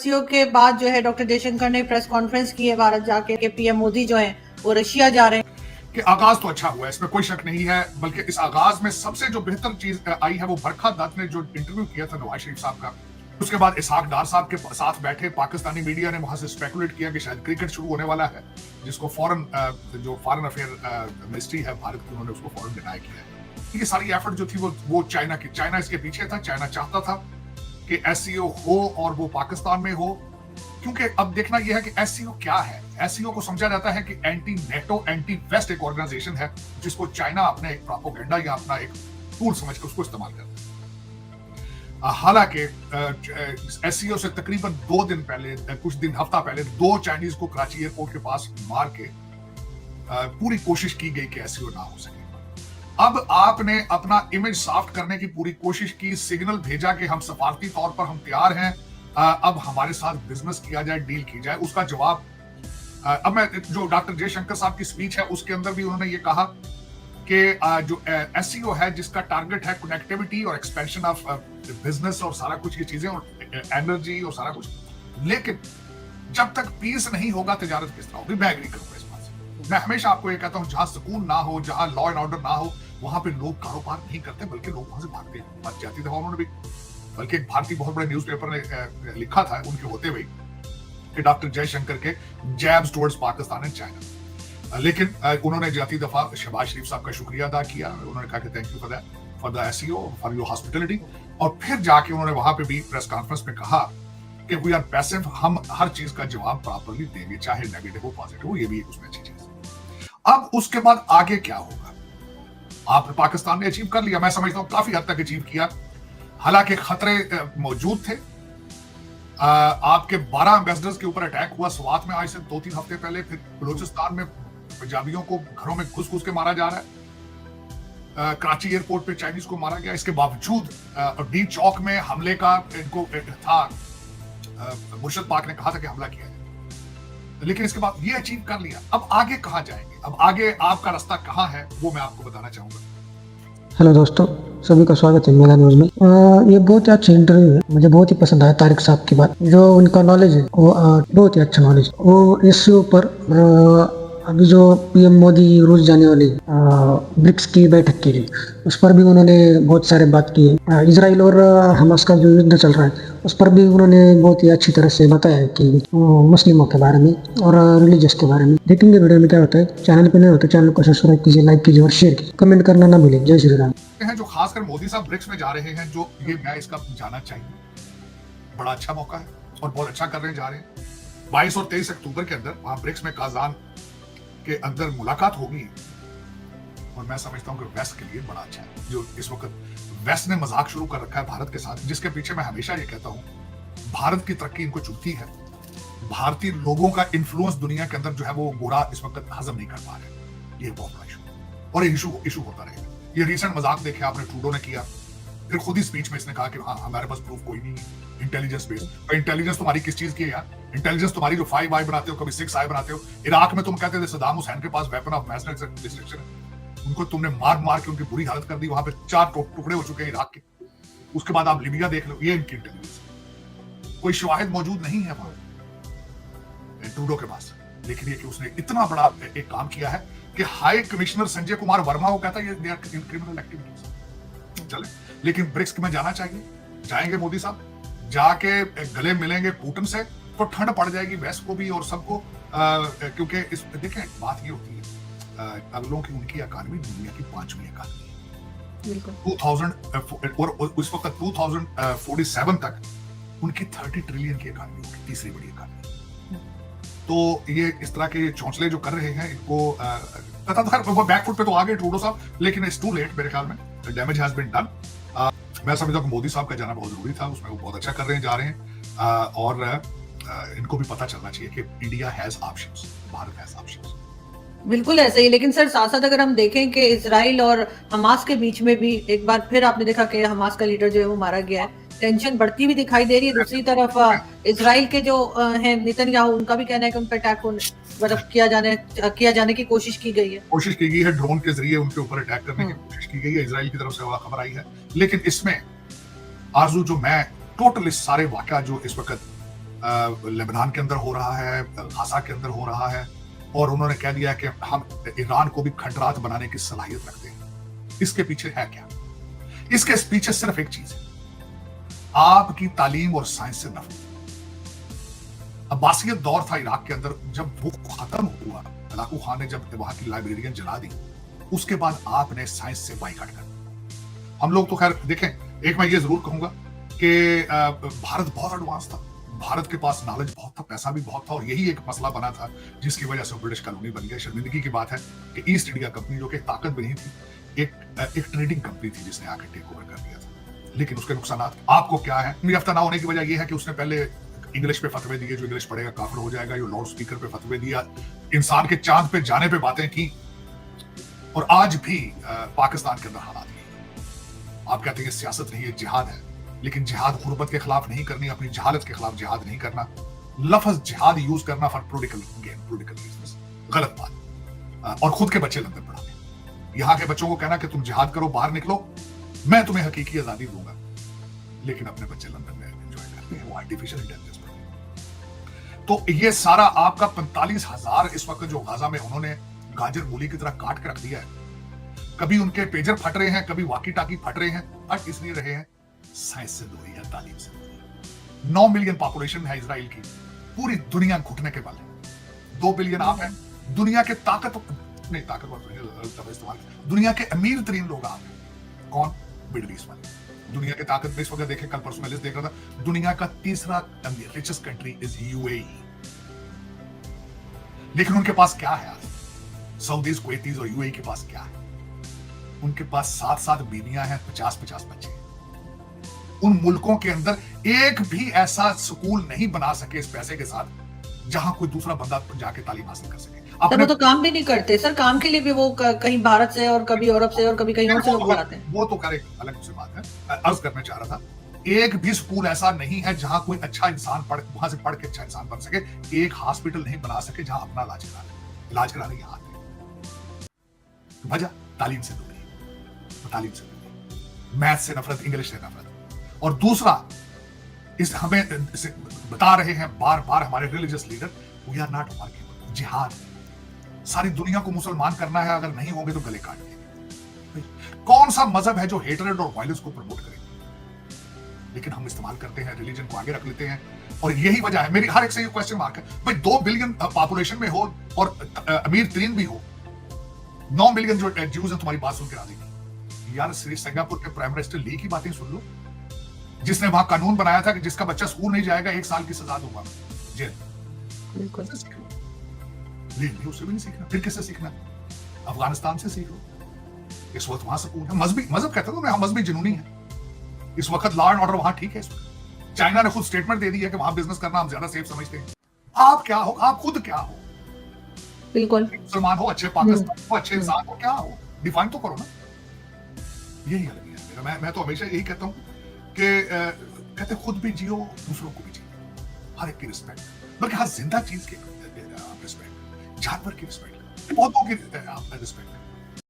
SCO के बाद जो है डॉक्टर जयशंकर ने प्रेस कॉन्फ्रेंस की है भारत जाके कि पीएम मोदी जो है वो रशिया जा रहे हैं कि आगाज तो अच्छा हुआ है, इसमें कोई शक नहीं है। बल्कि इस आगाज में सबसे जो बेहतर चीज आई है वो बरखा दत्त ने जो इंटरव्यू किया था नवाज शरीफ साहब का, उसके बाद इसहाक डार साहब के साथ बैठे पाकिस्तानी मीडिया ने वहां से स्पेकुलेट किया कि शायद क्रिकेट शुरू होने वाला है, जिसको फॉरेन अफेयर मिनिस्ट्री है भारत की, उन्होंने उसको फॉरन डिनाई किया है। ये सारी एफर्ट जो थी वो चाइना इसके पीछे था। चाइना चाहता था कि एससीओ हो और वो पाकिस्तान में हो, क्योंकि अब देखना यह है कि एससीओ क्या है। एससीओ को समझा जाता है कि एंटी नेटो एंटी वेस्ट एक ऑर्गेनाइजेशन है जिसको चाइना अपने एक प्रोपेगेंडा या अपना एक टूल समझकर उसको इस्तेमाल करता है। हालांकि एससीओ से तकरीबन 2 दिन पहले, हफ्ता पहले 2 चाइनीज को कराची एयरपोर्ट के पास मार के पूरी कोशिश की गई कि एससीओ ना हो सके। अब आपने अपना इमेज सॉफ्ट करने की पूरी कोशिश की, सिग्नल भेजा कि हम सफारती तौर पर हम तैयार हैं, अब हमारे साथ बिजनेस किया जाए, डील की जाए। उसका जवाब अब मैं जो डॉक्टर जयशंकर साहब की स्पीच है उसके अंदर भी उन्होंने ये कहा कि जो एससीओ है जिसका टारगेट है कनेक्टिविटी और एक्सपेंशन ऑफ बिजनेस और सारा कुछ ये चीजें और एनर्जी और सारा कुछ, लेकिन जब तक पीस नहीं होगा तजारत किस तरह होगी। मैं एग्री करूंगा इस बात से। मैं हमेशा आपको ये कहता हूं जहां सुकून ना हो, जहां लॉ एंड ऑर्डर ना हो, वहां पे लोग कारोबार नहीं करते बल्कि लोग वहां से भागते हैं। बात जाती दफा उन्होंने भी, बल्कि एक भारतीय बहुत बड़े न्यूज़पेपर ने लिखा था उनके होते हुए कि डॉक्टर जयशंकर के jabs towards Pakistan and China, लेकिन उन्होंने जाती दफा शहबाज शरीफ साहब का शुक्रिया अदा किया। उन्होंने कहा कि thank you for the SCO for your hospitality, और फिर जाके उन्होंने वहां पे भी प्रेस कॉन्फ्रेंस में कहा कि वी आर पैसिव, हम हर चीज का जवाब प्रॉपर्ली देंगे, चाहे नेगेटिव हो पॉजिटिव हो। ये भी उसमें अच्छी चीज। अब उसके बाद आगे क्या होगा? आपने पाकिस्तान ने अचीव कर लिया, मैं समझता हूं काफी हद तक अचीव किया, हालांकि खतरे मौजूद थे। आपके 12 एम्बेसडर्स के ऊपर अटैक हुआ स्वात में आज से 2-3 हफ्ते पहले। फिर बलूचिस्तान में पंजाबियों को घरों में घुस के मारा जा रहा है। कराची एयरपोर्ट पे चाइनीज को मारा गया। इसके बावजूद डी चौक में हमले का इनको था, मुर्शद पाक ने कहा था कि हमला किया है, लेकिन इसके बाद ये अचीव कर लिया। अब आगे कहां जाएंगे? अब आगे आपका रास्ता कहां है वो मैं आपको बताना चाहूंगा। हेलो दोस्तों, सभी का स्वागत है मेगा न्यूज में। ये बहुत ही अच्छा इंटरव्यू है, मुझे बहुत ही पसंद आया तारिक साहब की बात। जो उनका नॉलेज है वो बहुत ही अच्छा नॉलेज। वो इसके ऊपर अभी जो पीएम मोदी रूस जाने वाली ब्रिक्स की बैठक की है उस पर भी उन्होंने बहुत सारे बात की है। इजराइल और हमास का जो युद्ध चल रहा है उस पर भी उन्होंने बहुत ही अच्छी तरह से बताया है कि मुस्लिमों के बारे में और रिलीजियस के बारे में। देखेंगे वीडियो में क्या होता है। चैनल पे नहीं होता चैनल को सब्सक्राइब कीजिए, लाइक कीजिए और शेयर कीजिए, कमेंट करना ना भूलिए। जय श्री राम। जो खासकर मोदी साहब ब्रिक्स में जा रहे हैं, जो ये मैं इसका जाना चाहिए, बड़ा अच्छा मौका है और बहुत अच्छा कर रहे जा रहे हैं। 22 और 23 अक्टूबर के अंदर वहां ब्रिक्स में काजान के अंदर मुलाकात होगी और मैं समझता हूं कि वेस्ट के लिए बड़ा अच्छा है। जो इस वक्त वेस्ट ने मजाक शुरू कर रखा है भारत के साथ, जिसके पीछे मैं हमेशा ये कहता हूं भारत की तरक्की इनको चुभती है। भारतीय लोगों का इन्फ्लुएंस दुनिया के अंदर जो है वो बुरा इस वक्त हजम नहीं कर पा रहे। ये बहुत बड़ा इशू और इशू होता रहेगा। ये रिसेंट मजाक देखे आपने ट्रूडो ने किया, फिर खुद ही स्पीच में इसने कहा कि हाँ हमारे पास प्रूफ कोई नहीं है इंटेलिजेंस बेस्ड। इंटेलिजेंस तुम्हारी किस चीज की है यार? इंटेलिजेंस तुम्हारी जो 5 आई बनाते हो, कभी 6 आई बनाते हो। इराक में तुम कहते थे सदाम हुसैन के पास वेपन ऑफ मैस डिस्ट्रक्शन है, उनको तुमने मार के उनकी बुरी हालत कर दी, वहां पे 4 टुकड़े हो चुके हैं इराक के। उसके बाद आप लीबिया देख लो, ये इनकी इंटेलिजेंस। कोई शवाहिद मौजूद नहीं है वहां ट्रूडो के पास, लेकिन ये कि उसने इतना बड़ा एक काम किया है कि हाई कमिश्नर संजय कुमार वर्मा को कहता है ये क्रिमिनल एक्टिविटीज। चले, लेकिन ब्रिक्स में जाना चाहिए। जाएंगे मोदी साहब, जाके गले मिलेंगे पुतिन से तो ठंड पड़ जाएगी वेस्ट को भी और सबको, क्योंकि इस देखें बात ये होती है अगलों की उनकी इकानमी दुनिया की 5वीं इकानमी 2000 और उस वक्त 2047 तक उनकी 30 ट्रिलियन की इकानमी होगी, तीसरी बड़ी इकानमी। तो ये इस तरह के चौंचले जो कर रहे हैं इनको बैकफुट पे तो आ गए ट्रूडो साहब, लेकिन इट्स टू लेट। मेरे ख्याल में डैमेज हैज बीन डन। मैं समझता हूं कि मोदी साहब का जाना बहुत जरूरी था, उसमें वो बहुत अच्छा कर रहे हैं, जा रहे हैं। और इनको भी पता चलना चाहिए कि India has options, Bharat has options. बिल्कुल ऐसे ही। लेकिन सर साथ साथ अगर हम देखें कि इजराइल और हमास के बीच में भी एक बार फिर आपने देखा कि हमास का लीडर जो है वो मारा गया है, टेंशन बढ़ती हुई दिखाई दे रही है। दूसरी तरफ इजराइल के जो हैं नेतन्याहू, उनका भी कहना है कि उन पर अटैक मतलब किया जाने की कोशिश की गई है, ड्रोन के जरिए उनके ऊपर अटैक करने की कोशिश की गई है, इजराइल की तरफ से खबर आई है। लेकिन इसमें आरजू जो मैं टोटल इस सारे वाकया जो इस वक्त लेबनान के अंदर हो रहा है, गाजा के अंदर हो रहा है, और उन्होंने कह दिया कि हम ईरान को भी खंडरात बनाने की सलाहियत रखते हैं। इसके पीछे है क्या? इसके पीछे सिर्फ एक चीज है, आपकी तालीम और साइंस से नफरत। अब्बासियत दौर था इराक के अंदर, जब वो खत्म हुआ, लड़ाकू खान ने जब वहां की लाइब्रेरियन जला दी, उसके बाद आपने साइंस से बाइकआउट कर दिया। हम लोग तो खैर देखें, एक मैं ये जरूर कहूंगा कि भारत बहुत एडवांस था, भारत के पास नॉलेज बहुत था, पैसा भी बहुत था, और यही एक मसला बना था जिसकी वजह से ब्रिटिश कॉलोनी बन गया। शर्मिंदगी की बात है कि ईस्ट इंडिया कंपनी, जो कि ताकत भी नहीं थी, एक ट्रेडिंग कंपनी थी जिसने आकर टेक ओवर कर दिया था। लेकिन उसके नुकसान आपको क्या है? याफ्ता ना होने की वजह यह है कि उसने पहले इंग्लिश पे फतवे दिए, जो इंग्लिश पढ़ेगा काफिर हो जाएगा, जो लाउड स्पीकर पे फतवे दिया, इंसान के चांद पे जाने पे बातें की, और आज भी पाकिस्तान के अंदर हालात नहीं। आप कहते हैं सियासत नहीं है, जिहाद है, लेकिन जिहाद गुर्बत के खिलाफ नहीं करनी, अपनी जहालत के खिलाफ जिहाद नहीं करना। लफ्ज जिहाद यूज करना for political game, political business, गलत बात। और खुद के बच्चे लंदन पढ़ाने, यहाँ के बच्चों को कहना कि तुम जिहाद करो, बाहर निकलो, मैं तुम्हें हकीकी आजादी दूंगा, लेकिन अपने बच्चे लंदन में एंजॉय करते हैं, वो आर्टिफिशियल इंटेलिजेंस। तो ये सारा आपका 45,000 इस वक्त जो गाजा में उन्होंने गाजर मूली की तरह काट के रख दिया है, कभी उनके पेजर फट रहे हैं, कभी वाकी टाकी फट रहे हैं, फट इसलिए रहे हैं साइंस से दूरी है, तालीम से दूरी। 9 मिलियन पॉपुलेशन है इजराइल की, पूरी दुनिया घुटने के बल है। 2 बिलियन आप हैं, दुनिया के इस्तेमाल, दुनिया के अमीर तरीन लोग आप हैं। कौन? मिडिल ईस्ट वाले। दुनिया के ताकत में इस वक्त देखें, कल परसों मैं लिस्ट देख रहा था, दुनिया का तीसरा रिचेस्ट कंट्री इज यूएई। लेकिन उनके पास क्या है आज? सऊदीज, कुवैतीज और यूएई के पास क्या है? उनके पास 7-7 बीवियां हैं, 50-50 बच्चे। उन मुल्कों के अंदर एक भी ऐसा स्कूल नहीं बना सके इस पैसे के साथ जहां कोई दूसरा बंदा जाके तालीम हासिल कर सके। तब वो तो काम भी नहीं करते सर, काम के लिए भी वो कहीं भारत से और कभी यूरोप से और कभी कहीं और से लोग बुलाते हैं। वो तो करे अलग से बात है। अर्ज करना चाह रहा था, एक भी स्कूल ऐसा नहीं है जहां कोई अच्छा इंसान वहां से पढ़ के अच्छा इंसान बन सके। एक हॉस्पिटल नहीं बना सके जहां अपना इलाज कराने यहाँ आते। वजह तालीम से दूरी, तालीम से दूरी, मैथ से नफरत, इंग्लिश से नफरत। और दूसरा, इस हमें बता रहे हैं बार बार हमारे religious leader, we are not working, जिहाद। सारी दुनिया को मुसलमान करना है, अगर नहीं होंगे तो गले काट देंगे। कौन सा मजहब है जो हेटरेड और वायलेंस को प्रमोट करे? लेकिन हम इस्तेमाल करते हैं, रिलीजन को आगे रख लेते हैं, और यही वजह है। मेरी हर एक से ये क्वेश्चन मार्क है, भाई 2 बिलियन पॉपुलेशन में हो और अमीर तरीन भी हो, 9 मिलियन जो ज्यूज हैं, तुम्हारी बात सुन के राजी। यार सिंगापुर के प्राइम मिनिस्टर ली की बातें सुन लो, जिसने वहां कानून बनाया था कि जिसका बच्चा स्कूल नहीं जाएगा 1 साल की सजा दूंगा, जेल। बिल्कुल। नहीं, उससे भी नहीं सीखना, फिर किससे सीखना? अफगानिस्तान से सीख लो। इस वक्त वहां सकून है, मजहब कहते हो ना, मजहबी जुनूनी है। इस वक्त लॉ एंड ऑर्डर वहां ठीक है। इस वक्त चाइना ने खुद स्टेटमेंट दे दी है कि वहां बिजनेस करना हम ज्यादा सेफ समझते हैं। आप क्या हो? आप खुद क्या हो? बिल्कुल। मुसलमान हो, अच्छे पाकिस्तान हो, अच्छे इंसान हो, क्या हो? डिफाइन तो करो ना। यही अलग है। मैं तो हमेशा यही कहता हूं कि कहते खुद भी जियो, दूसरों को भी जियो, हर एक की रिस्पेक्ट, बल्कि हर जिंदा चीज की रिस्पेक्ट, जानवर की रिस्पेक्ट, पौधों की रिस्पेक्ट।